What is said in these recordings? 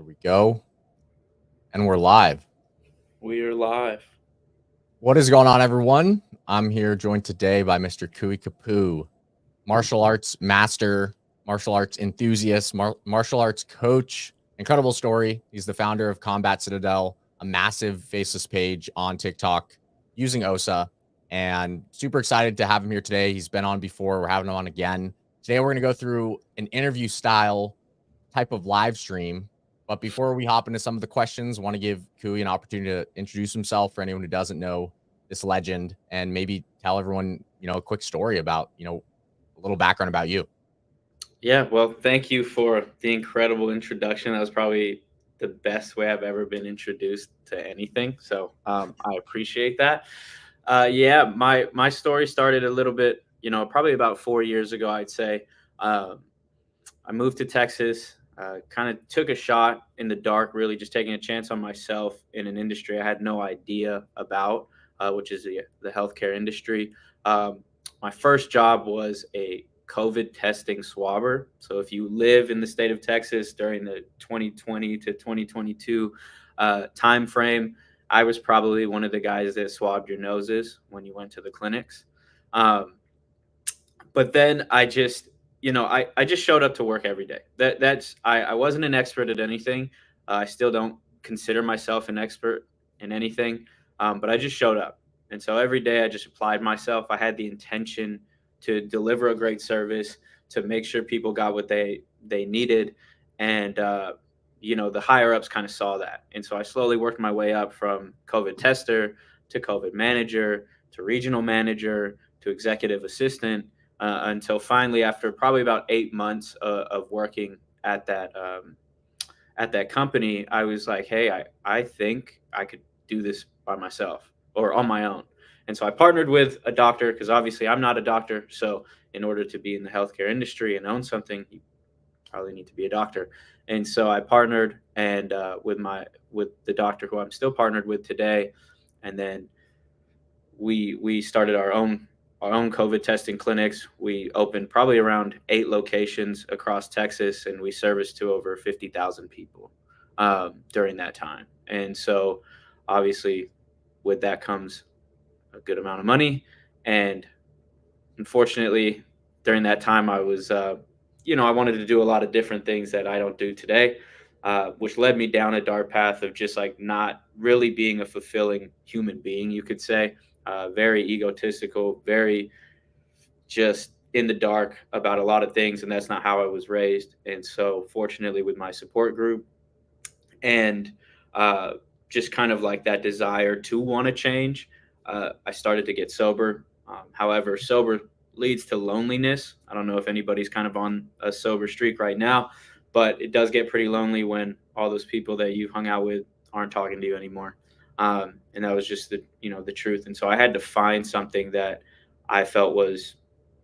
There we go. And we're live. We are live. What is going on, everyone? I'm here joined today by Mr. Kui Kapu, martial arts master, martial arts enthusiast, martial arts coach. Incredible story. He's the founder of Combat Citadel, a massive faceless page on TikTok using OSA. And super excited to have him here today. He's been on before. We're having him on again. Today, we're going to go through an interview style type of live stream. But before we hop into some of the questions, I want to give Kui an opportunity to introduce himself for anyone who doesn't know this legend and maybe tell everyone, a quick story about, a little background about you. Yeah, well, thank you for the incredible introduction. That was probably the best way I've ever been introduced to anything. So I appreciate that. Yeah, my story started a little bit, probably about 4 years ago, I'd say. Um, I moved to Texas, kind of took a shot in the dark, really just taking a chance on myself in an industry I had no idea about, which is the healthcare industry. Um, my first job was a COVID testing swabber. So if you live in the state of Texas during the 2020 to 2022 time frame, I was probably one of the guys that swabbed your noses when you went to the clinics. Um, but then I just showed up to work every day. I wasn't an expert at anything. I still don't consider myself an expert in anything, but I just showed up. And so every day I just applied myself. I had the intention to deliver a great service, to make sure people got what they needed. And the higher ups kind of saw that. And so I slowly worked my way up from COVID tester to COVID manager to regional manager to executive assistant, until finally, after probably about 8 months of working at that company, I was like, hey, I think I could do this by myself or on my own. And so I partnered with a doctor, because obviously I'm not a doctor. So in order to be in the healthcare industry and own something, you probably need to be a doctor. And so I partnered and with the doctor who I'm still partnered with today, and then we started our own COVID testing clinics. We opened probably around 8 locations across Texas, and we serviced to over 50,000 people during that time. And so, obviously, with that comes a good amount of money. And unfortunately, during that time, I wanted to do a lot of different things that I don't do today, which led me down a dark path of just like not really being a fulfilling human being, you could say. Very egotistical, very just in the dark about a lot of things, and that's not how I was raised. And so, fortunately, with my support group and uh, just kind of like that desire to want to change, I started to get sober. However, sober leads to loneliness. I don't know if anybody's kind of on a sober streak right now, but it does get pretty lonely when all those people that you hung out with aren't talking to you anymore. And that was just the truth. And so I had to find something that I felt was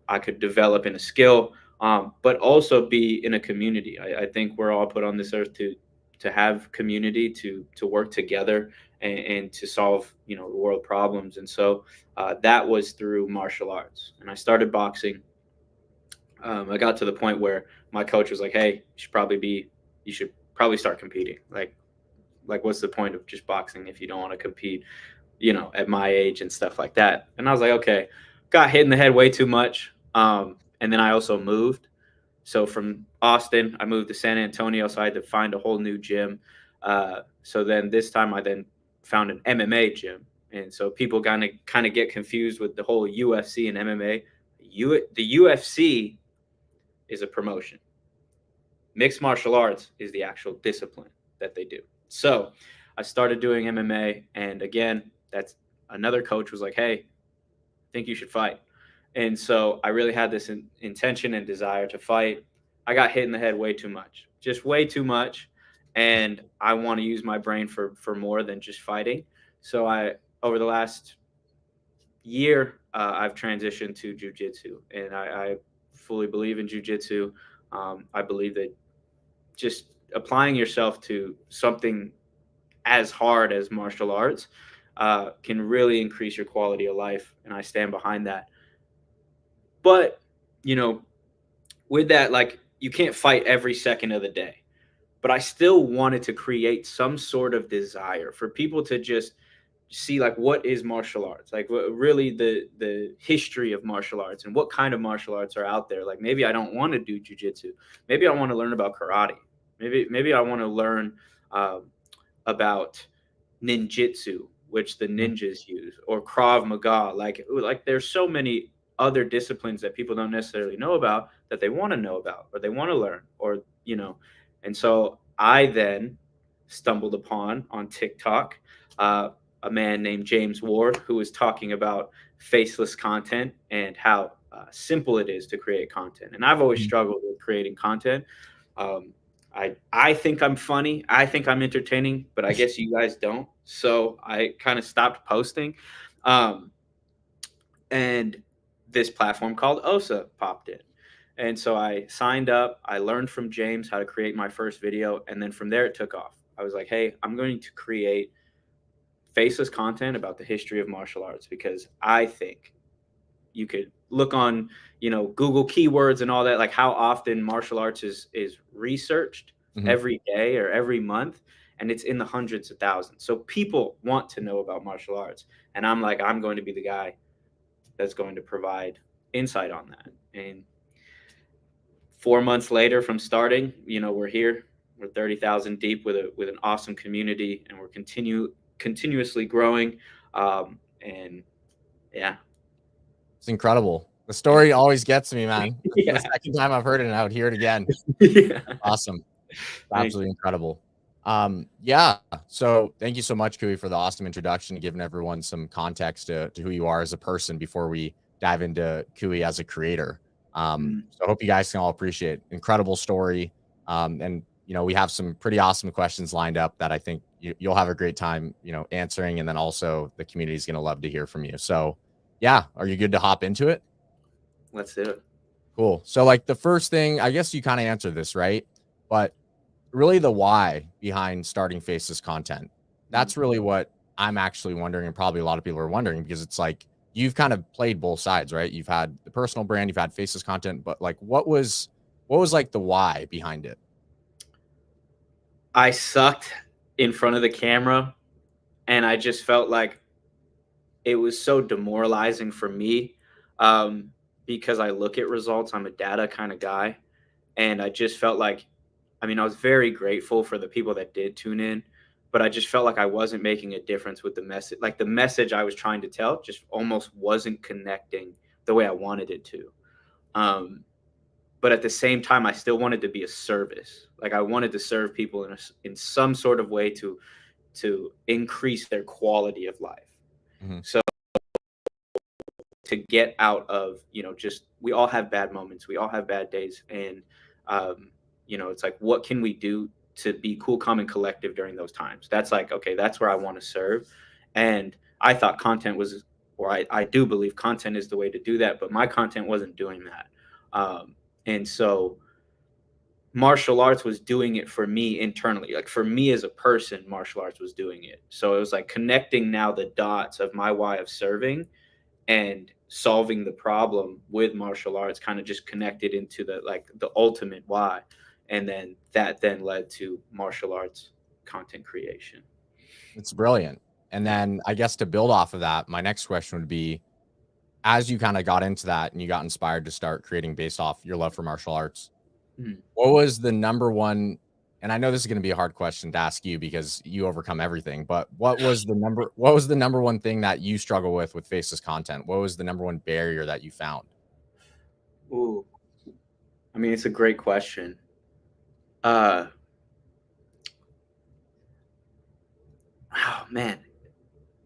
I could develop in a skill, but also be in a community. I think we're all put on this earth to have community, to work together, and to solve world problems. And so that was through martial arts, and I started boxing. I got to the point where my coach was like, "Hey, you should probably start competing. Like what's the point of just boxing if you don't want to compete, at my age and stuff like that?" And I was like, okay. Got hit in the head way too much. And then I also moved. So from Austin, I moved to San Antonio, so I had to find a whole new gym. So then this time I then found an MMA gym. And so people kind of get confused with the whole UFC and MMA. The UFC is a promotion. Mixed martial arts is the actual discipline that they do. So I started doing MMA, and again, that's another coach was like, "Hey, I think you should fight." And so I really had this intention and desire to fight. I got hit in the head way too much, just way too much, and I want to use my brain for more than just fighting. So I over the last year, I've transitioned to jujitsu, and I fully believe in jujitsu. I believe that just applying yourself to something as hard as martial arts can really increase your quality of life, and I stand behind that. But you know, with that, like you can't fight every second of the day. but I still wanted to create some sort of desire for people to just see like what is martial arts, like really the history of martial arts and what kind of martial arts are out there. Like maybe I don't want to do jujitsu, maybe I want to learn about karate, maybe I want to learn um, about ninjutsu, which the Mhm. ninjas use, or Krav Maga. Like there's so many other disciplines that people don't necessarily know about that they want to know about or they want to learn, or and so I then stumbled upon on TikTok uh, a man named James Ward who was talking about faceless content and how simple it is to create content. And I've always Mhm. struggled with creating content. Um, I think I'm funny. I think I'm entertaining, but I guess you guys don't. So I kind of stopped posting. Um, and this platform called OSA popped in. And so I signed up. I learned from James how to create my first video. And then from there, it took off. I was like, hey, I'm going to create faceless content about the history of martial arts because I think you could look on Google keywords and all that, like how often martial arts is researched Mhm. every day or every month, and it's in the hundreds of thousands. So people want to know about martial arts, and I'm like, I'm going to be the guy that's going to provide insight on that. And 4 months later from starting, we're here. We're 30,000 deep with an awesome community, and we're continuously growing. And yeah. It's incredible. The Yeah. story always gets me, man. That's the Yeah. second time I've heard it, and I would hear it again. Yeah. Awesome. Thank Absolutely you. incredible. Yeah. So thank you so much, Kui, for the awesome introduction, giving everyone some context to who you are as a person before we dive into Kui as a creator. Mm. So I hope you guys can all appreciate incredible story. And we have some pretty awesome questions lined up that I think you'll have a great time, answering. And then also the community is going to love to hear from you. So yeah, are you good to hop into it? Let's do it. Cool. So like the first thing, I guess you kind of answered this, right? But really the why behind starting Faces content. Mm. That's really what I'm actually wondering, and probably a lot of people are wondering because it's like you've kind of played both sides, right? You've had the personal brand, you've had Faces content, but like what was like the why behind it? I sucked in front of the camera, and I just felt like it was so demoralizing for me, um, because I look at results. I'm a data kind of guy, and I just felt like, I mean, I was very grateful for the people that did tune in, but I just felt like I wasn't making a difference with the message. Like the message I was trying to tell just almost wasn't connecting the way I wanted it to. Um, but at the same time, I still wanted to be a service. Like I wanted to serve people in some sort of way to increase their quality of life. Mhm. So to get out of, just, we all have bad moments, we all have bad days, and um, it's like, what can we do to be cool, calm, and collective during those times? That's like, okay, that's where I want to serve. And I thought content was, or I do believe content is the way to do that, but my content wasn't doing that. And so martial arts was doing it for me internally. Like for me as a person, martial arts was doing it. So it was like connecting now the dots of my why of serving and solving the problem with martial arts, kind of just connected into the ultimate why. And then that then led to martial arts content creation. It's brilliant. And Yeah. then I guess to build off of that, my next question would be as you kind of got into that and you got inspired to start creating based off your love for martial arts, Mhm. what was the number one, and I know this is gonna be a hard question to ask you because you overcome everything, but what was the number one thing that you struggle with Faceless content? What was the number one barrier that you found? Ooh, I mean, it's a great question. uh oh man,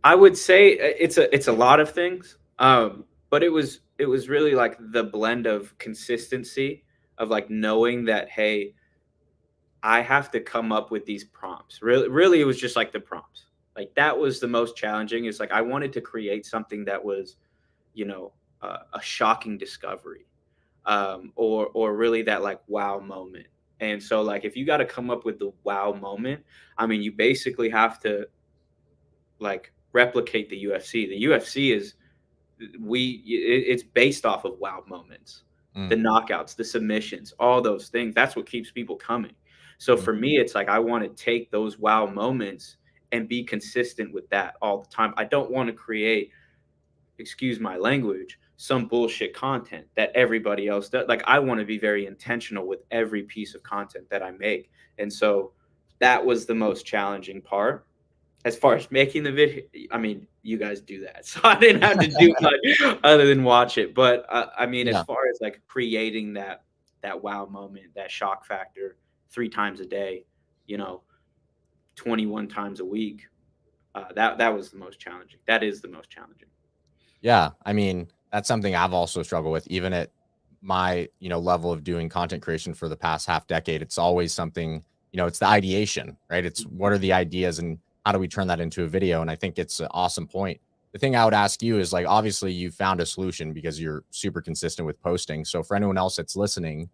I would say it's a lot of things. But it was really like the blend of consistency, of like knowing that, hey, I have to come up with these prompts. Really, it was just like the prompts. Like that was the most challenging. It's like I wanted to create something that was, you know, a shocking discovery, or really that like wow moment. And so like if you got to come up with the wow moment, I mean, you basically have to like replicate the UFC. The UFC is it's based off of wow moments, Mm, the knockouts, the submissions, all those things. That's what keeps people coming. So Mhm. for me, it's like I want to take those wow moments and be consistent with that all the time. I don't want to create, excuse my language, some bullshit content that everybody else does. Like I want to be very intentional with every piece of content that I make. And so that was the most challenging part. As far as making the video, I mean, you guys do that. So I didn't have to do much other than watch it. But I mean, as Yeah. far as like creating that wow moment, that shock factor 3 times a day, you know, 21 times a week, that was the most challenging. That is the most challenging. Yeah, I mean, that's something I've also struggled with even at my, level of doing content creation for the past half decade. It's always something, it's the ideation, right? It's what are the ideas and how do we turn that into a video? And I think it's an awesome point. The thing I would ask you is like, obviously you found a solution because you're super consistent with posting. So for anyone else that's listening,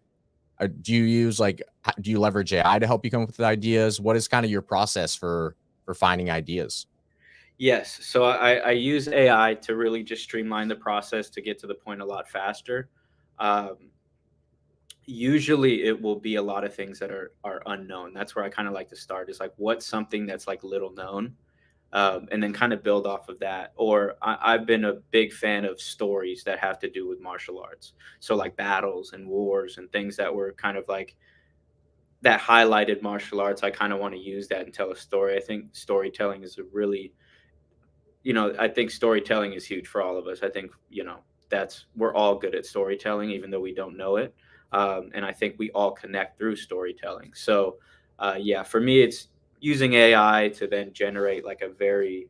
do you use like, do you leverage AI to help you come up with ideas? What is kind of your process for finding ideas? Yes. So I use AI to really just streamline the process to get to the point a lot faster. Um, Usually it will be a lot of things that are unknown. That's where I kind of like to start is like what's something that's like little known, and then kind of build off of that. Or I've been a big fan of stories that have to do with martial arts. So like battles and wars and things that were kind of like that highlighted martial arts. I kind of want to use that and tell a story. I think storytelling is a really, I think storytelling is huge for all of us. I think, that's we're all good at storytelling, even though we don't know it. And I think we all connect through storytelling. So, yeah, for me, it's using AI to then generate like a very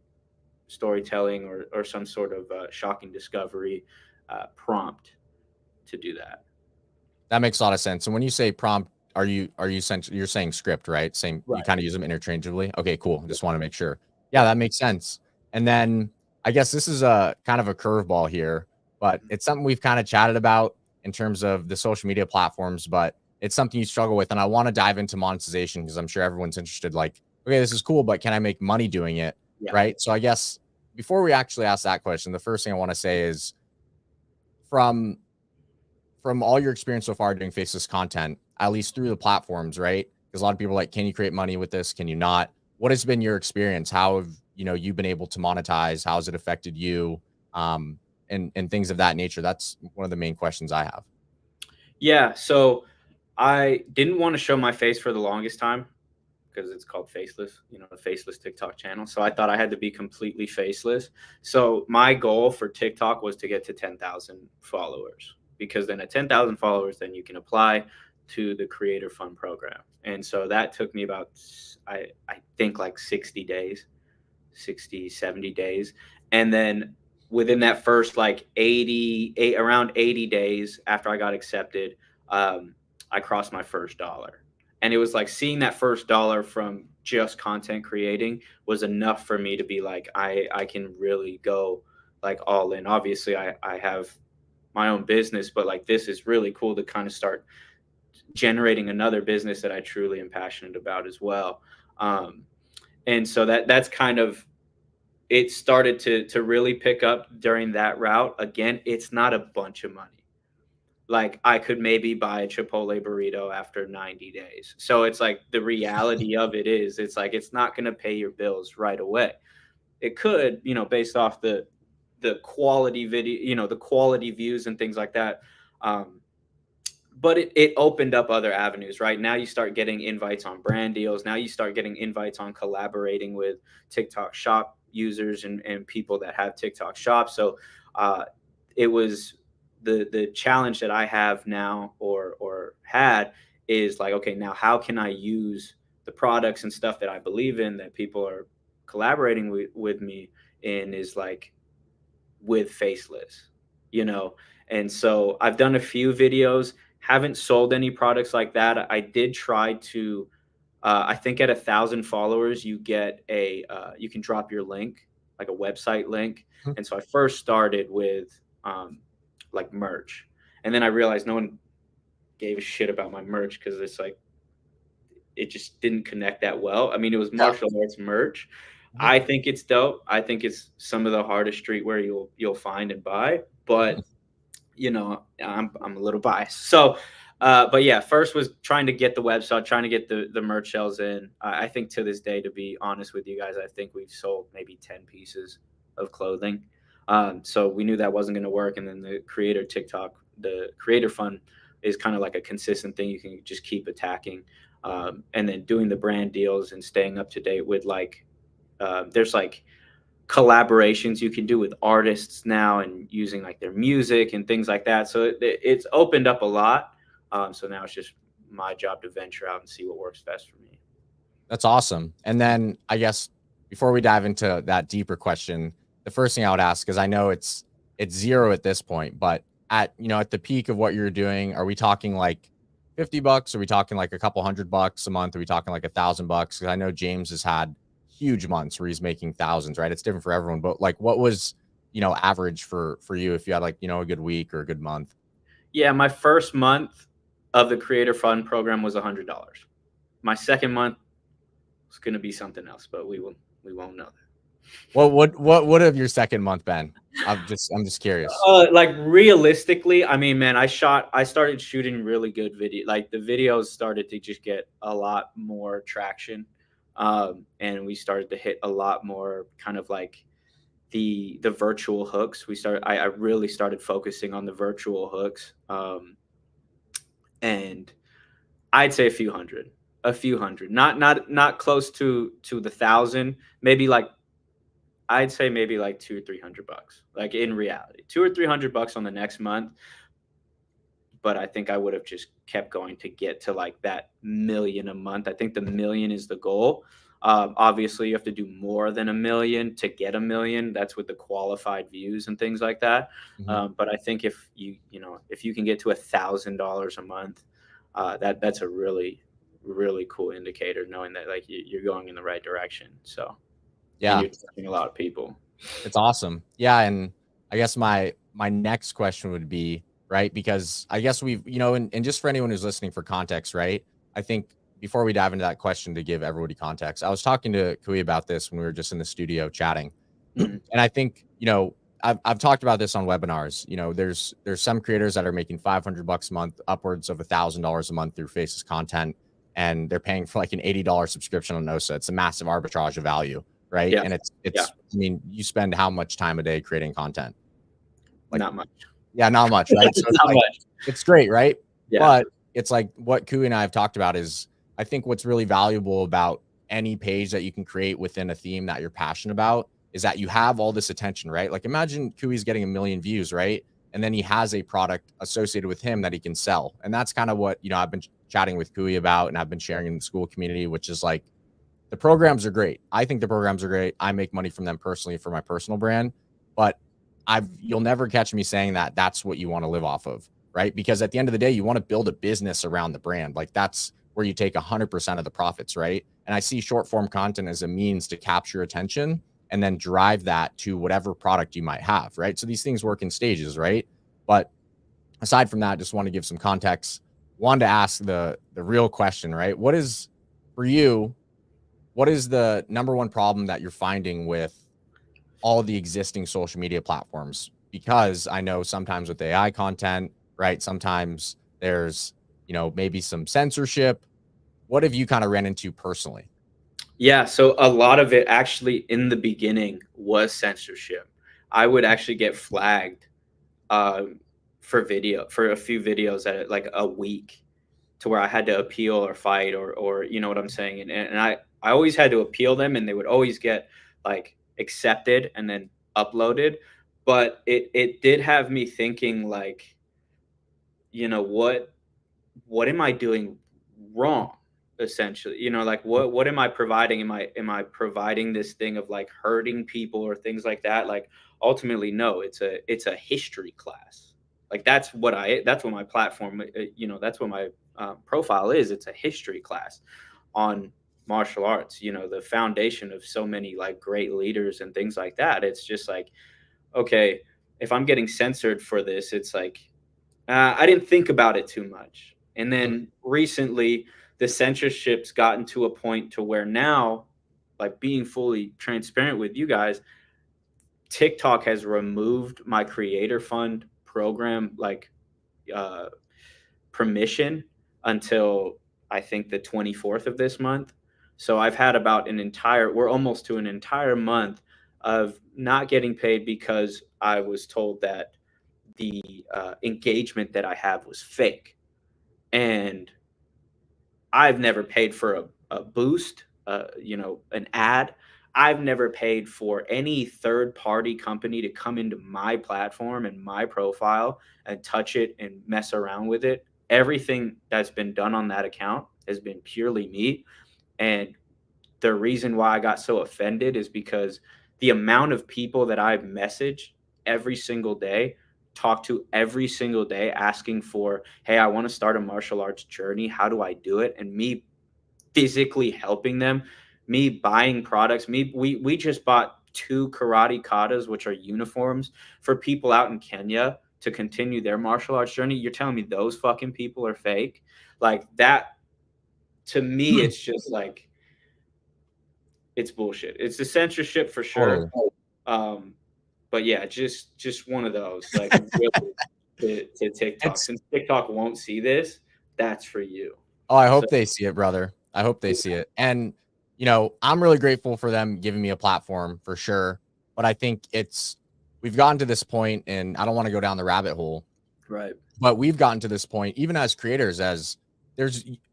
storytelling or some sort of shocking discovery prompt to do that. That makes a lot of sense. And when you say prompt, are you essentially you're saying script, right? Same, you Right. kind of use them interchangeably. Okay, cool. Yeah. Just want to make sure. Yeah, Yeah. that makes sense. And then I guess this is a kind of a curveball here, but Mhm. it's something we've kind of chatted about in terms of the social media platforms, but it's something you struggle with. And I want to dive into monetization because I'm sure everyone's interested. Like, okay, this is cool, but can I make money doing it? Yeah. Right. So I guess before we actually ask that question, the first thing I want to say is from all your experience so far doing faceless content, at least through the platforms, right? Because a lot of people are like, can you create money with this? Can you not? What has been your experience? How have you been able to monetize? How has it affected you? And things of that nature. That's one of the main questions I have. Yeah. So I didn't want to show my face for the longest time because it's called faceless, the faceless TikTok channel. So I thought I had to be completely faceless. So my goal for TikTok was to get to 10,000 followers because then at 10,000 followers, then you can apply to the Creator Fund program. And so that took me about, I think like 60 days, 60, 70 days. And then within that first like 80, around 80 days after I got accepted, I crossed my first dollar. And it was like seeing that first dollar from just content creating was enough for me to be like, I can really go like all in. Obviously, I have my own business, but like this is really cool to kind of start generating another business that I truly am passionate about as well. Um, and so that's kind of it started to really pick up during that route. Again, it's not a bunch of money. Like I could maybe buy a Chipotle burrito after 90 days. So it's like the reality of it is it's like it's not going to pay your bills right away. It could, based off the quality video, the quality views and things like that. Um, but it opened up other avenues, right? Now you start getting invites on brand deals. Now you start getting invites on collaborating with TikTok shop users and people that have TikTok shops. So uh, it was the challenge that I have now or had is like, okay, now how can I use the products and stuff that I believe in that people are collaborating with me in is like with faceless, you know? And so I've done a few videos, haven't sold any products like that. I did try to, I think at 1,000 followers, you get you can drop your link, like a website link. And so I first started with like merch. And then I realized no one gave a shit about my merch because it's like, it just didn't connect that well. I mean, it was Yeah. martial arts merch. Mhm. I think it's dope. I think it's some of the hardest streetwear you'll find and buy, but I'm a little biased. So But yeah, first was trying to get the website, trying to get the merch shells in. I think to this day, to be honest with you guys, I think we've sold maybe 10 pieces of clothing. So we knew that wasn't going to work. And then the creator TikTok, the creator fund is kind of like a consistent thing you can just keep attacking. And then doing the brand deals and staying up to date with like, there's like collaborations you can do with artists now and using like their music and things like that. So it's opened up a lot. So now it's just my job to venture out and see what works best for me. That's awesome. And then I guess before we dive into that deeper question, the first thing I would ask, because I know it's zero at this point, but at at the peak of what you're doing, are we talking like $50? Are we talking like a couple $100 a month? Are we talking like $1,000? Because I know James has had huge months where he's making thousands, right? It's different for everyone, but like what was average for you if you had like a good week or a good month? Yeah, my first month of the Creator Fund program was $100. My second month was going to be something else, but we won't know that. What would have your second month been? I'm just curious. Like realistically, I mean, man, I started shooting really good video. Like the videos started to just get a lot more traction. And we started to hit a lot more kind of like the virtual hooks. I really started focusing on the virtual hooks. And I'd say a few hundred, not close to the thousand, maybe like I'd say maybe like 200 or 300 bucks. Like in reality, 200 or 300 bucks on the next month. But I think I would have just kept going to get to like that million a month. I think the million is the goal. Obviously, you have to do more than a million to get a million. That's with the qualified views and things like that. Mhm. But I think if if you can get to $1,000 a month, that's a really cool indicator, knowing that like you're going in the right direction. So and Yeah. you're touching a lot of people. It's awesome. Yeah, and I guess my next question would be, right, because I guess we've, and just for anyone who's listening for context, right? I think before we dive into that question to give everybody context, I was talking to Kui about this when we were just in the studio chatting. Mhm. And I think, I've talked about this on webinars. There's some creators that are making $500 a month, upwards of $1,000 a month through Faces content, and they're paying for like an $80 subscription on Ossa. It's a massive arbitrage of value, right? Yeah, And yeah, I mean, you spend how much time a day creating content? Like, not much. yeah, not much, right? So it's Not like much. it's great, right? Yeah. But it's like what Kui and I have talked about is I think what's really valuable about any page that you can create within a theme that you're passionate about is that you have all this attention, right? Like imagine Kui's getting 1 million views, right? And then he has a product associated with him that he can sell. And that's kind of what, I've been chatting with Kui about and I've been sharing in the school community, which is like the programs are great. I think the programs are great. I make money from them personally for my personal brand, but you'll never catch me saying that that's what you want to live off of, right? Because at the end of the day, you want to build a business around the brand. Like that's where you take 100% of the profits, right? And I see short form content as a means to capture attention and then drive that to whatever product you might have, right? So these things work in stages, right? But aside from that, I just want to give some context. Wanted to ask the real question, right? What is for you, what is the number one problem that you're finding with all the existing social media platforms? Because I know sometimes with AI content, right? Sometimes there's, maybe some censorship. What have you kind of ran into personally? Yeah, so a lot of it actually in the beginning was censorship. I would actually get flagged um, for a few videos at like a week, to where I had to appeal or fight, or you know what I'm saying, and I always had to appeal them, and they would always get like accepted and then uploaded. But it did have me thinking like, what am I doing wrong? Essentially, like what am I providing? Am I providing this thing of like hurting people or things like that? Like ultimately, no. It's a history class. Like that's what my platform. That's what my profile is. It's a history class on martial arts. The foundation of so many like great leaders and things like that. It's just like, okay, if I'm getting censored for this, it's like I didn't think about it too much. And Mm. then recently, the censorship's gotten to a point to where now, like being fully transparent with you guys, TikTok has removed my creator fund program, like uh, permission until I think the 24th of this month. So I've had about we're almost to an entire month of not getting paid because I was told that the engagement that I have was fake. And I've never paid for a boost, an ad. I've never paid for any third party company to come into my platform and my profile and touch it and mess around with it. Everything that's been done on that account has been purely me. And the reason why I got so offended is because the amount of people that I've messaged every single day, talk to every single day asking for, hey, I want to start a martial arts journey. How do I do it? And me physically helping them, me buying products. We just bought 2 karate katas, which are uniforms for people out in Kenya to continue their martial arts journey. You're telling me those fucking people are fake? Like that, to me, it's just like, it's bullshit. It's the censorship for sure. Totally. But yeah, just one of those, like, really, to TikTok. It's Since TikTok won't see this, that's for you. Oh, I So hope they see it, brother. I hope they see it. And, I'm really grateful for them giving me a platform for sure. But I think we've gotten to this point, and I don't want to go down the rabbit hole, right. but we've gotten to this point, even as creators,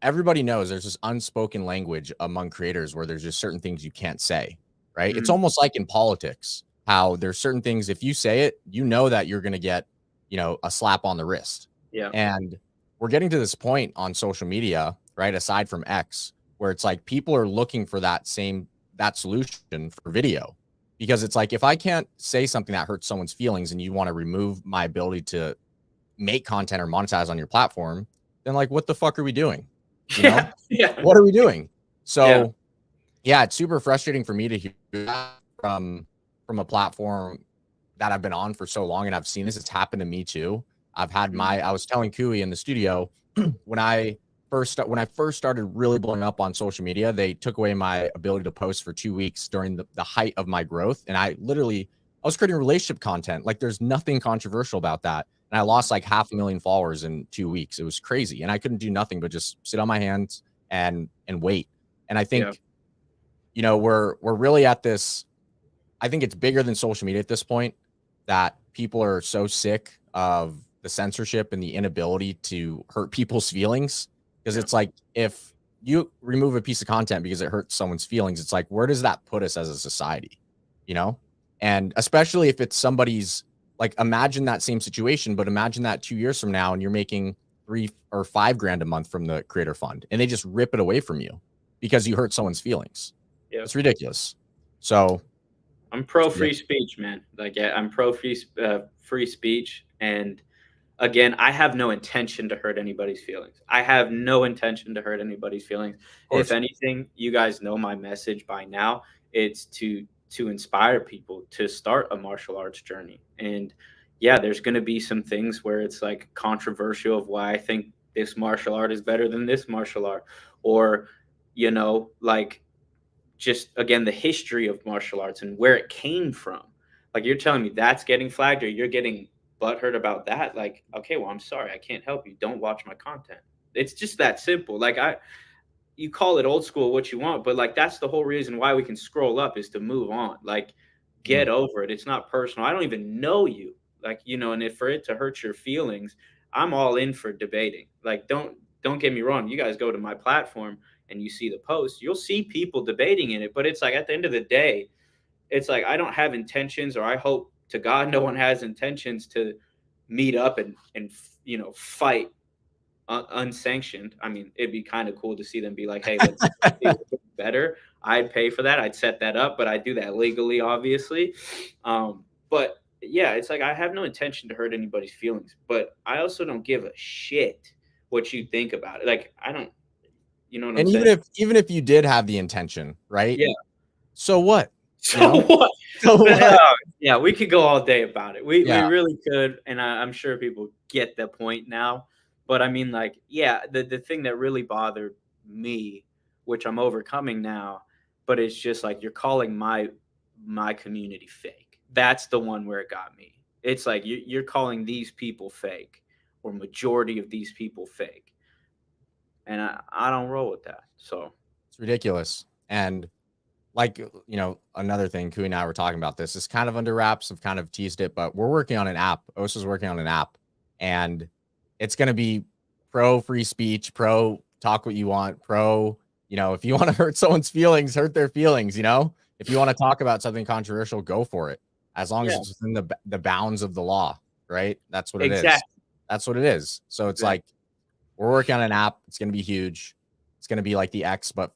everybody knows there's this unspoken language among creators where there's just certain things you can't say, right? It's Mhm. almost like in politics, how there's certain things, if you say it, that you're going to get, a slap on the wrist. Yeah. And we're getting to this point on social media, right? Aside from X, where it's like people are looking for that solution for video, because it's like, if I can't say something that hurts someone's feelings and you want to remove my ability to make content or monetize on your platform, then like, what the fuck are we doing? Yeah. Yeah. What are we doing? Yeah. So yeah, it's super frustrating for me to hear that from a platform that I've been on for so long, and I've seen this. It's happened to me too. Mhm. I was telling Kui in the studio when I when I first started really blowing up on social media, they took away my ability to post for 2 weeks during the height of my growth. And I was creating relationship content. Like, there's nothing controversial about that. And I lost like 500,000 followers in 2 weeks. It was crazy. And I couldn't do nothing but just sit on my hands and wait. And I Yeah. think, we're really at this. I think it's bigger than social media at this point, that people are so sick of the censorship and the inability to hurt people's feelings. Because Yeah. it's like, if you remove a piece of content because it hurts someone's feelings, it's like, where does that put us as a society? You know? And especially if it's somebody's, like, imagine that same situation, but imagine that 2 years from now and you're making 3 or 5 grand a month from the creator fund and they just rip it away from you because you hurt someone's feelings. Yeah. It's ridiculous. So I'm pro yeah, free speech, man. Like, yeah, I'm pro free speech. And again, I have no intention to hurt anybody's feelings. I have no intention to hurt anybody's feelings. of If course. anything, you guys know my message by now. It's to inspire people to start a martial arts journey. And yeah, there's going to be some things where it's like controversial of why I think this martial art is better than this martial art, or like, just again, the history of martial arts and where it came from. Like, you're telling me that's getting flagged, or you're getting butthurt about that. Like, okay, well, I'm sorry, I can't help you. Don't watch my content. It's just that simple. Like, you call it old school what you want, but like, that's the whole reason why we can scroll up, is to move on. Like, Mhm. get over it. It's not personal. I don't even know you. Like, and if for it to hurt your feelings, I'm all in for debating. Like, don't get me wrong. You guys go to my platform and you see the post, you'll see people debating in it. But it's like, at the end of the day, it's like, I don't have intentions, or I hope to God no one has intentions to meet up and fight unsanctioned. I mean, it'd be kind of cool to see them be like, hey, let's see what's better. I'd pay for that. I'd set that up, but I do that legally, obviously. But yeah, it's like, I have no intention to hurt anybody's feelings, but I also don't give a shit what you think about it. Like, I don't, you know what I'm And saying? even if you did have the intention, right? Yeah. So what? You So know? what? So what? Yeah, we could go all day about it. We Yeah, really could, and I'm sure people get the point now. But I mean, like, yeah, the thing that really bothered me, which I'm overcoming now, but it's just like, you're calling my community fake. That's the one where it got me. It's like, you're calling these people fake or majority of these people fake. And I don't roll with that. So It's ridiculous. And like, another thing, Kui and I were talking about this. It's kind of under wraps. I've kind of teased it, but we're working on an app. Osa's working on an app, and it's going to be pro free speech, pro talk what you want, pro, if you want to hurt someone's feelings, hurt their feelings, if you want to talk about something controversial, go for it. As long as it's within the bounds of the law, right? That's what it is. That's what it is. So it's like, we're working on an app. It's going to be huge. It's going to be like X, but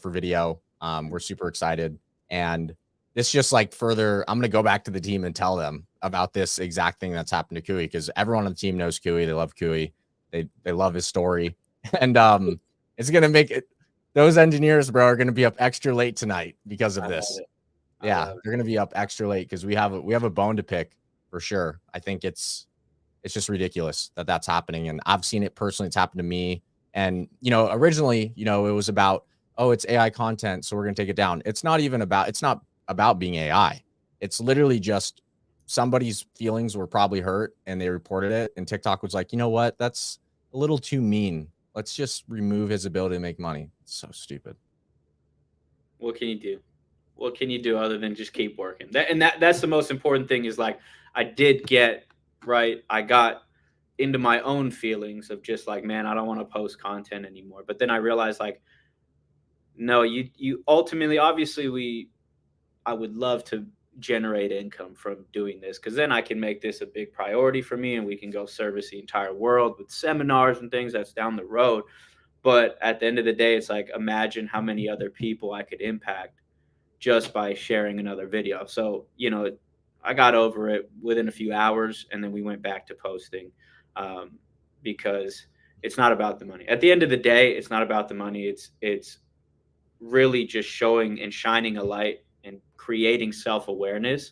for video. We're super excited. And this just like further, I'm going to go back to the team and tell them about this exact thing that's happened to Kui, because everyone on the team knows Kui. They love Kui. They love his story. And it's going to make it. Those engineers, bro, are going to be up extra late tonight because of this. Yeah, they're going to be up extra late because we have a bone to pick for sure. I think it's just ridiculous that that's happening. And I've seen it personally. It's happened to me. And, originally, it was about, oh, it's AI content, so we're going to take it down. It's not about being AI. It's literally just somebody's feelings were probably hurt and they reported it. And TikTok was like, you know what? That's a little too mean. Let's just remove his ability to make money. It's so stupid. What can you do? What can you do other than just keep working? That's the most important thing, is like, I did get right. I got into my own feelings of just like, man, I don't want to post content anymore. But then I realized, like, no, you ultimately, obviously, I would love to generate income from doing this, because then I can make this a big priority for me and we can go service the entire world with seminars and things. That's down the road. But at the end of the day, it's like, imagine how many other people I could impact just by sharing another video. So, I got over it within a few hours, and then we went back to posting, because it's not about the money. At the end of the day, it's not about the money. It's really just showing and shining a light and creating self-awareness,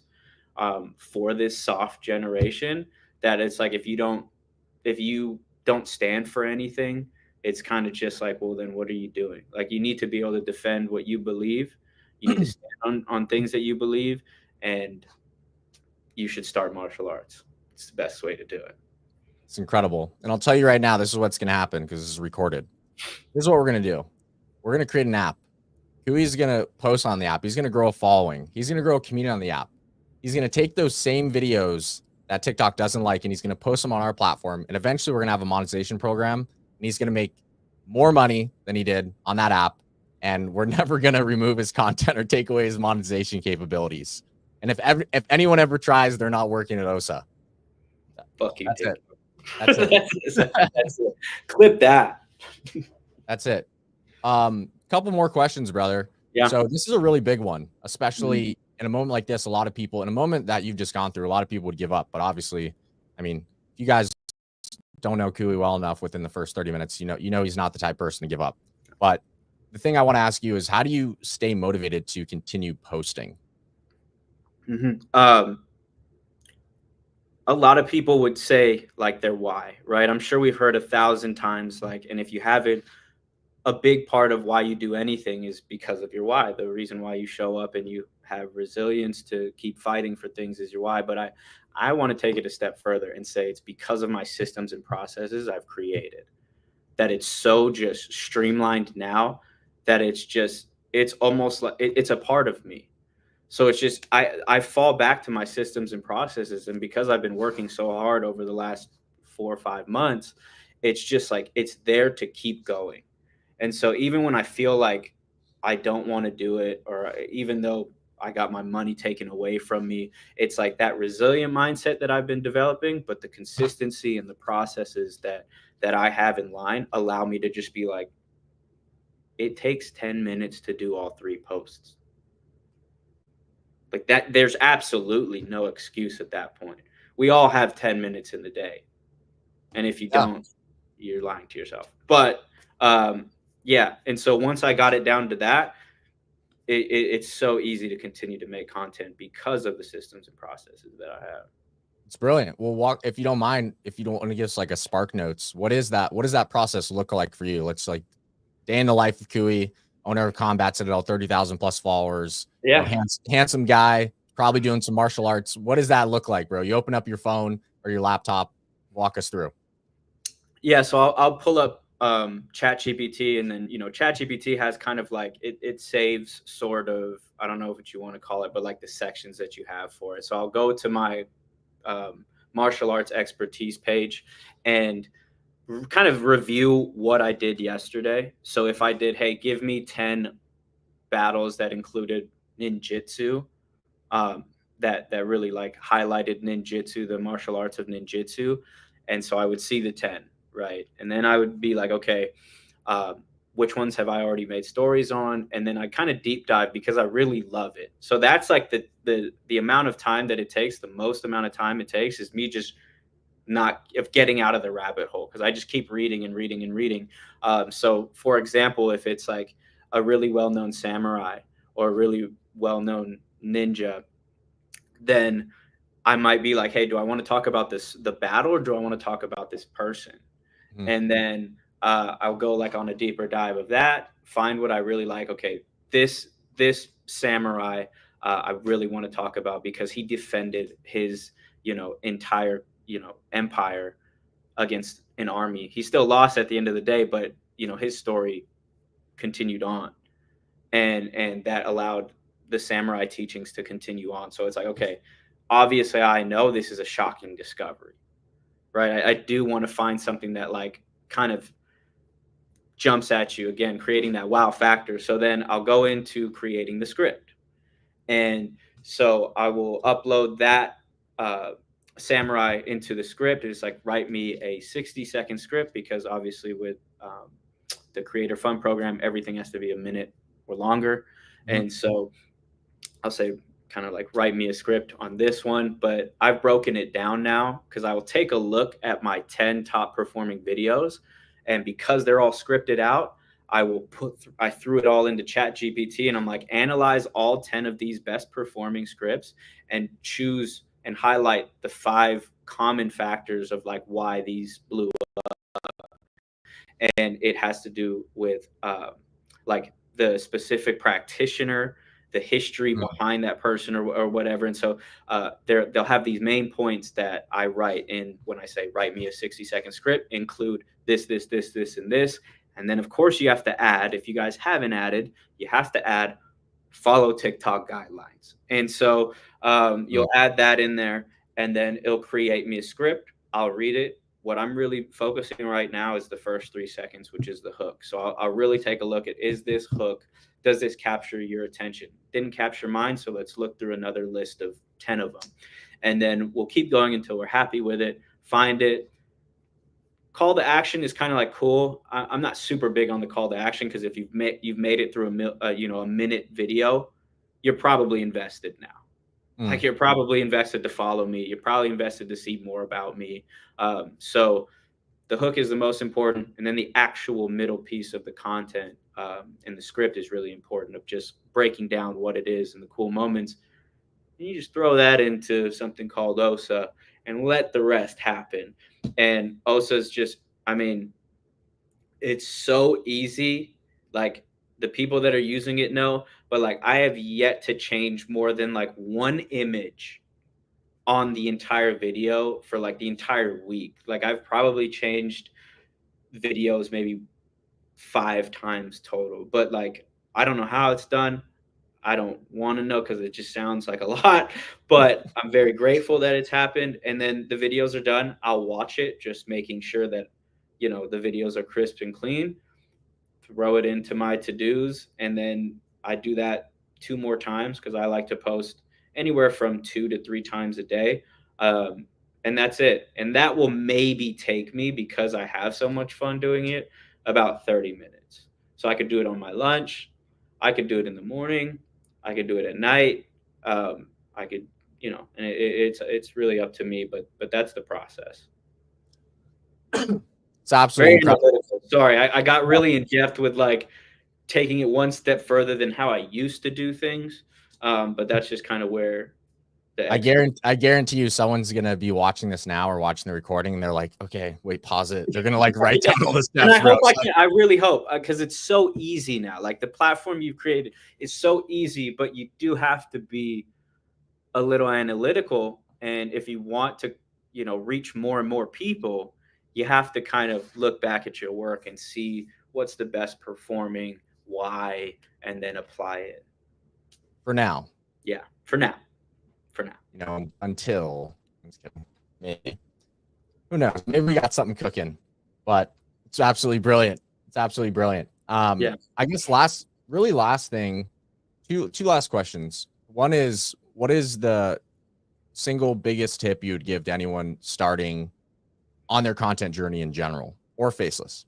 for this soft generation, that it's like, if you don't stand for anything, it's kind of just like, well, then what are you doing? Like, you need to be able to defend what you believe. You need to stand on things that you believe, and you should start martial arts. It's the best way to do it. It's incredible. And I'll tell you right now, this is what's going to happen, because this is recorded. This is what we're going to do. We're going to create an app. Kui's going to post on the app. He's going to grow a following. He's going to grow a community on the app. He's going to take those same videos that TikTok doesn't like, and he's going to post them on our platform. And eventually we're going to have a monetization program, and he's going to make more money than he did on that app. And we're never going to remove his content or take away his monetization capabilities. And if anyone ever tries, they're not working at OSA. Fuck you, That's dude. it. That's it. That's it. Clip that. That's it. Couple more questions, brother. Yeah. So this is a really big one, especially in a moment like this. A lot of people, in a moment that you've just gone through, a lot of people would give up. But obviously, I mean, if you guys don't know Kui well enough within the first 30 minutes, you know he's not the type of person to give up. But the thing I want to ask you is, how do you stay motivated to continue posting? A lot of people would say like their why, right? I'm sure we've heard 1,000 times, like, and if you haven't, a big part of why you do anything is because of your why. The reason why you show up and you have resilience to keep fighting for things is your why. But I want to take it a step further and say it's because of my systems and processes I've created, that it's so just streamlined now that it's almost like it's a part of me. So it's just, I fall back to my systems and processes. And because I've been working so hard over the last 4 or 5 months, it's just like, it's there to keep going. And so even when I feel like I don't want to do it, or even though I got my money taken away from me, it's like that resilient mindset that I've been developing, but the consistency and the processes that I have in line allow me to just be like, it takes 10 minutes to do all 3 posts. Like that, there's absolutely no excuse at that point. We all have 10 minutes in the day. And if you don't, you're lying to yourself. But yeah. And so once I got it down to that, it's so easy to continue to make content because of the systems and processes that I have. It's brilliant. Well, if you don't mind, if you don't want to give us like a spark notes, what is that? What does that process look like for you? Let's like day in the life of Kui, owner of Combat Citadel, 30,000 plus followers. Yeah. Handsome guy, probably doing some martial arts. What does that look like, bro? You open up your phone or your laptop. walk us through. Yeah, so I'll pull up ChatGPT, and then ChatGPT has kind of like it saves sort of, I don't know what you want to call it, but like the sections that you have for it. So I'll go to my martial arts expertise page and kind of review what I did yesterday. So if I did, hey, give me 10 battles that included ninjutsu, um, that really like highlighted ninjutsu, the martial arts of ninjutsu, and so I would see the 10, right, and then I would be like, okay, which ones have I already made stories on, and then I kind of deep dive because I really love it. So that's like the amount of time that it takes. The most amount of time it takes is me just not of getting out of the rabbit hole, because I just keep reading and reading and reading. So, for example, if it's like a really well-known samurai or a really well-known ninja, then I might be like, hey, do I want to talk about the battle, or do I want to talk about this person? Mhm. And then I'll go like on a deeper dive of that, find what I really like. Okay, this samurai I really want to talk about because he defended his entire empire against an army. He still lost at the end of the day, but his story continued on, and that allowed the samurai teachings to continue on. So it's like, okay, obviously I know this is a shocking discovery, right? I do want to find something that like kind of jumps at you, again, creating that wow factor. So then I'll go into creating the script. And so I will upload that samurai into the script. It's like, write me a 60-second script, because obviously with the Creator Fund program, everything has to be a minute or longer. Mhm. And so I'll say, kind of like, write me a script on this one. But I've broken it down now, because I will take a look at my 10 top performing videos. And because they're all scripted out, I threw it all into ChatGPT, and I'm like, analyze all 10 of these best performing scripts and choose and highlight the 5 common factors of like why these blew. And it has to do with like the specific practitioner, the history Mhm. behind that person, or whatever. And so they'll have these main points that I write in when I say, write me a 60-second script, include this, and this. And then, of course, you have to add, if you guys haven't added, you have to add follow TikTok guidelines. And so you'll add that in there, and then it'll create me a script. I'll read it. What I'm really focusing right now is the first 3 seconds, which is the hook. So I'll really take a look at, is this hook, does this capture your attention? Didn't capture mine, so let's look through another list of 10 of them. And then we'll keep going until we're happy with it, find it. Call to action is kind of like cool. I'm not super big on the call to action, because if you've made it through a minute video, you're probably invested now. Like, Mm. you're probably invested to follow me. You're probably invested to see more about me. So the hook is the most important, and then the actual middle piece of the content in the script is really important, of just breaking down what it is and the cool moments. And you just throw that into something called Ossa and let the rest happen. And Ossa is just, I mean, it's so easy. Like, the people that are using it know, but like, I have yet to change more than like one image on the entire video for like the entire week. Like, I've probably changed videos maybe 5 times total, but like, I don't know how it's done. I don't want to know, because it just sounds like a lot, but I'm very grateful that it's happened. And then the videos are done. I'll watch it, just making sure that, the videos are crisp and clean, throw it into my to-dos, and then I do that 2 more times, because I like to post anywhere from 2 to 3 times a day. Um, and that's it. And that will maybe take me, because I have so much fun doing it, about 30 minutes. So I could do it on my lunch. I could do it in the morning. I could do it at night. I could, and it's really up to me, but that's the process. It's absolutely Very incredible. analytical. Sorry, I got really in depth with like taking it one step further than how I used to do things. But that's just kind of where the I guarantee you someone's gonna be watching this now or watching the recording, and they're like, okay, wait, pause it. They're gonna like write yeah. down all the And steps. I really hope, because it's so easy now. Like, the platform you've created is so easy, but you do have to be a little analytical. And if you want to, reach more and more people, you have to kind of look back at your work and see what's the best performing, why, and then apply it. For now. Yeah, for now. Until I'm just kidding. Maybe. Who knows? Maybe we got something cooking, but it's absolutely brilliant. It's absolutely brilliant. Yeah. I guess last thing, two last questions. One is, what is the single biggest tip you would give to anyone starting on their content journey in general, or faceless?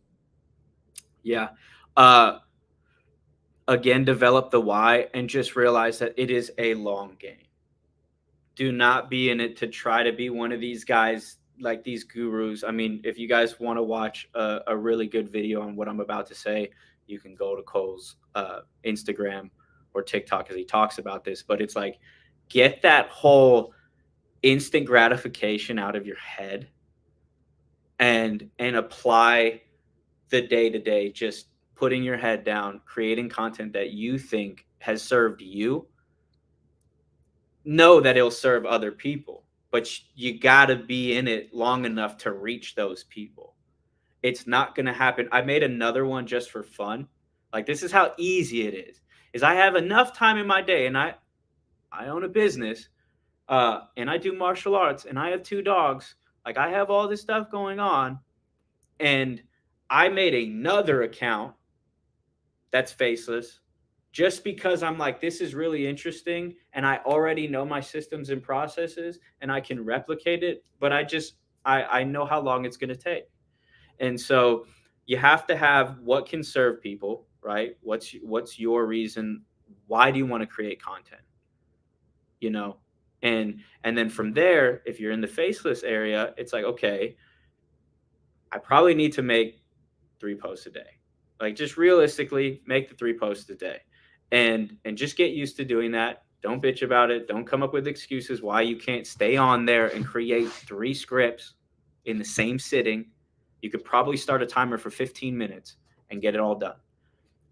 Yeah. Again, develop the why and just realize that it is a long game. Do not be in it to try to be one of these guys, like these gurus. I mean, if you guys want to watch a really good video on what I'm about to say, you can go to Cole's Instagram or TikTok as he talks about this. But it's like, get that whole instant gratification out of your head and apply the day to day, just putting your head down, creating content that you think has served you. Know that it'll serve other people, but you got to be in it long enough to reach those people. It's not going to happen. I made another one just for fun. Like, this is how easy it is I have enough time in my day, and I own a business, and I do martial arts, and I have 2 dogs. Like, I have all this stuff going on, and I made another account that's faceless just because I'm like, this is really interesting and I already know my systems and processes and I can replicate it, but I know how long it's going to take. And so you have to have what can serve people, right? What's your reason? Why do you want to create content? And then from there, if you're in the faceless area, it's like, okay, I probably need to make 3 posts a day. Like, just realistically make the 3 posts a day, and just get used to doing that. Don't bitch about it. Don't come up with excuses why you can't stay on there and create 3 scripts in the same sitting. You could probably start a timer for 15 minutes and get it all done.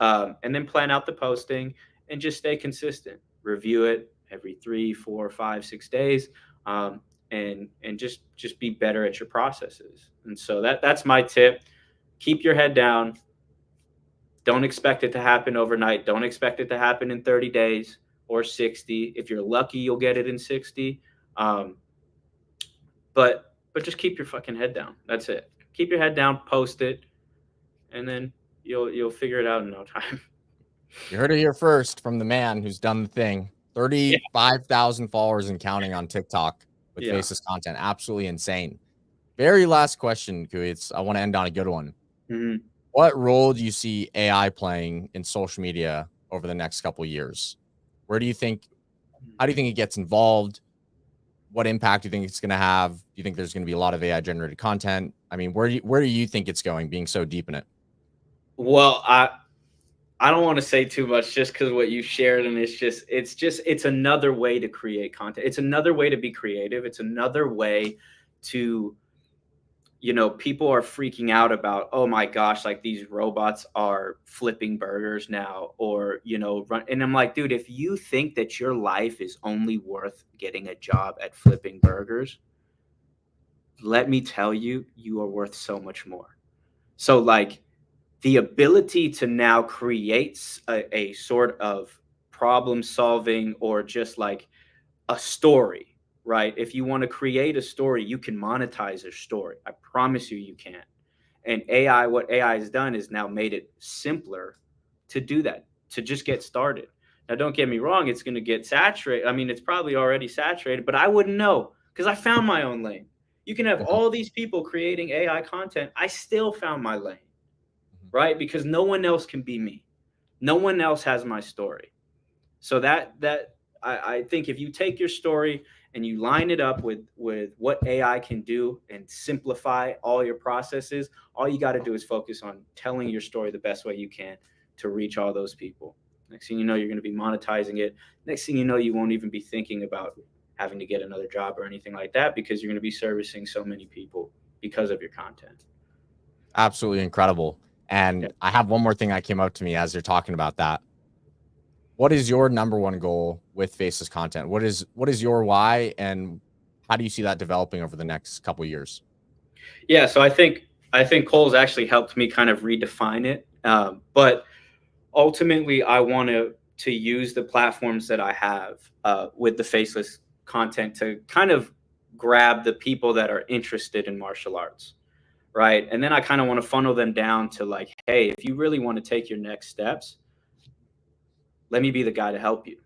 And then plan out the posting and just stay consistent. Review it every 3, 4, 5, 6 days, and just be better at your processes. And so that's my tip. Keep your head down. Don't expect it to happen overnight. Don't expect it to happen in 30 days or 60. If you're lucky, you'll get it in 60. But just keep your fucking head down. That's it. Keep your head down, post it, and then you'll figure it out in no time. You heard it here first from the man who's done the thing. 35,000 followers and counting on TikTok with faceless content. Absolutely insane. Very last question, Kui. I want to end on a good one. Mm-hmm. What role do you see AI playing in social media over the next couple of years? How do you think it gets involved? What impact do you think it's going to have? Do you think there's going to be a lot of AI generated content? I mean, where do you think it's going, being so deep in it? Well, I don't want to say too much just because what you shared, and it's another way to create content. It's another way to be creative. It's another way to, people are freaking out about, oh my gosh, like these robots are flipping burgers now, or, and I'm like, dude, if you think that your life is only worth getting a job at flipping burgers, let me tell you, you are worth so much more. So, like, the ability to now create a sort of problem solving, or just like a story, right? If you want to create a story, you can monetize a story. I promise you can. And what AI has done is now made it simpler to do that, to just get started. Now, don't get me wrong, it's going to get saturated. I mean, it's probably already saturated, but I wouldn't know because I found my own lane. You can have all these people creating AI content. I still found my lane, right? Because no one else can be me. No one else has my story. So I think if you take your story and you line it up with what AI can do and simplify all your processes, all you got to do is focus on telling your story the best way you can to reach all those people. Next thing you know, you're going to be monetizing it. Next thing you know, you won't even be thinking about having to get another job or anything like that, because you're going to be servicing so many people because of your content. Absolutely incredible. And I have one more thing that came up to me as you're talking about that. What is your number one goal with faceless content? What is your why, and how do you see that developing over the next couple of years? Yeah, so I think Cole's actually helped me kind of redefine it. But ultimately, I want to use the platforms that I have with the faceless content to kind of grab the people that are interested in martial arts, right? And then I kind of want to funnel them down to like, hey, if you really want to take your next steps, let me be the guy to help you.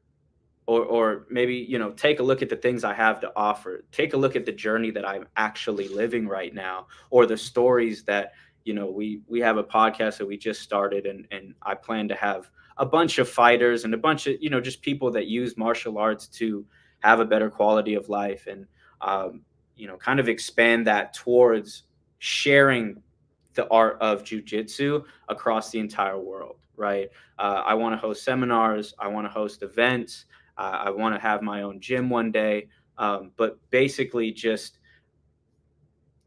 Or maybe, take a look at the things I have to offer. Take a look at the journey that I'm actually living right now, or the stories that, we have a podcast that we just started, and I plan to have a bunch of fighters and a bunch of, just people that use martial arts to have a better quality of life, and kind of expand that towards sharing the art of jujitsu across the entire world, right? I want to host seminars. I want to host events. I want to have my own gym one day. But basically, just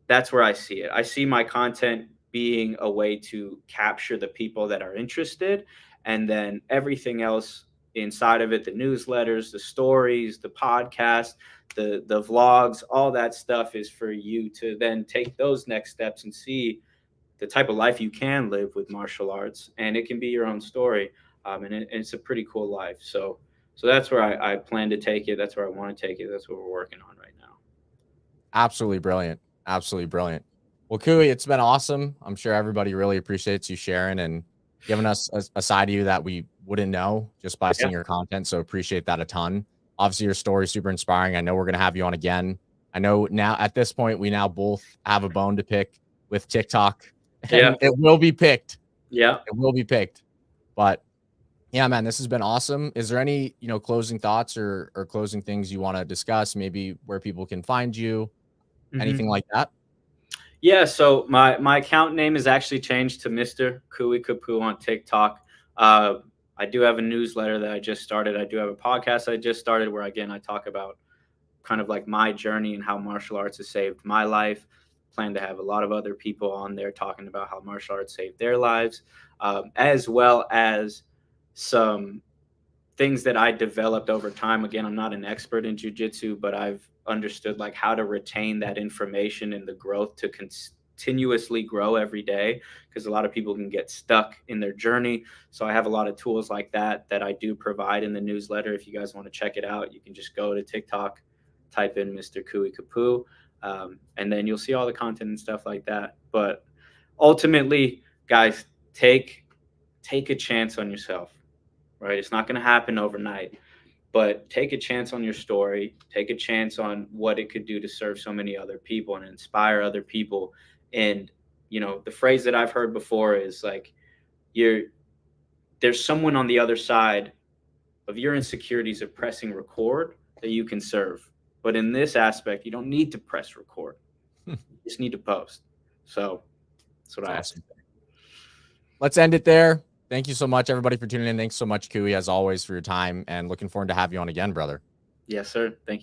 that's where I see it. I see my content being a way to capture the people that are interested, and then everything else inside of it, the newsletters, the stories, the podcast, the vlogs, all that stuff is for you to then take those next steps and see the type of life you can live with martial arts, and it can be your own story. And it's a pretty cool life. So that's where I plan to take it. That's where I want to take it. That's what we're working on right now. Absolutely brilliant. Absolutely brilliant. Well, Kui, it's been awesome. I'm sure everybody really appreciates you sharing and giving us a side of you that we wouldn't know just by Yeah. seeing your content. So appreciate that a ton. Obviously, your story is super inspiring. I know we're going to have you on again. I know now at this point, we now both have a bone to pick with TikTok, Yeah. and it will be picked. Yeah. It will be picked. But yeah, man, this has been awesome. Is there any, closing thoughts or closing things you want to discuss? Maybe where people can find you, anything like that? Yeah, so my account name is actually changed to Mr. Kui Kapu on TikTok. I do have a newsletter that I just started. I do have a podcast I just started where, again, I talk about kind of like my journey and how martial arts has saved my life. Plan to have a lot of other people on there talking about how martial arts saved their lives, as well as some things that I developed over time. Again, I'm not an expert in jujitsu, but I've understood like how to retain that information and the growth to continuously grow every day, because a lot of people can get stuck in their journey. So I have a lot of tools like that I do provide in the newsletter. If you guys want to check it out, you can just go to TikTok, type in Mr. Kui Kapu, and then you'll see all the content and stuff like that. But ultimately, guys, take a chance on yourself, right? It's not going to happen overnight, but take a chance on your story. Take a chance on what it could do to serve so many other people and inspire other people. And, the phrase that I've heard before is like, there's someone on the other side of your insecurities of pressing record that you can serve. But in this aspect, you don't need to press record. You just need to post. So that's what I have to say. Let's end it there. Thank you so much, everybody, for tuning in. Thanks so much, Kui, as always, for your time, and looking forward to have you on again, brother. Yes, sir. Thank you.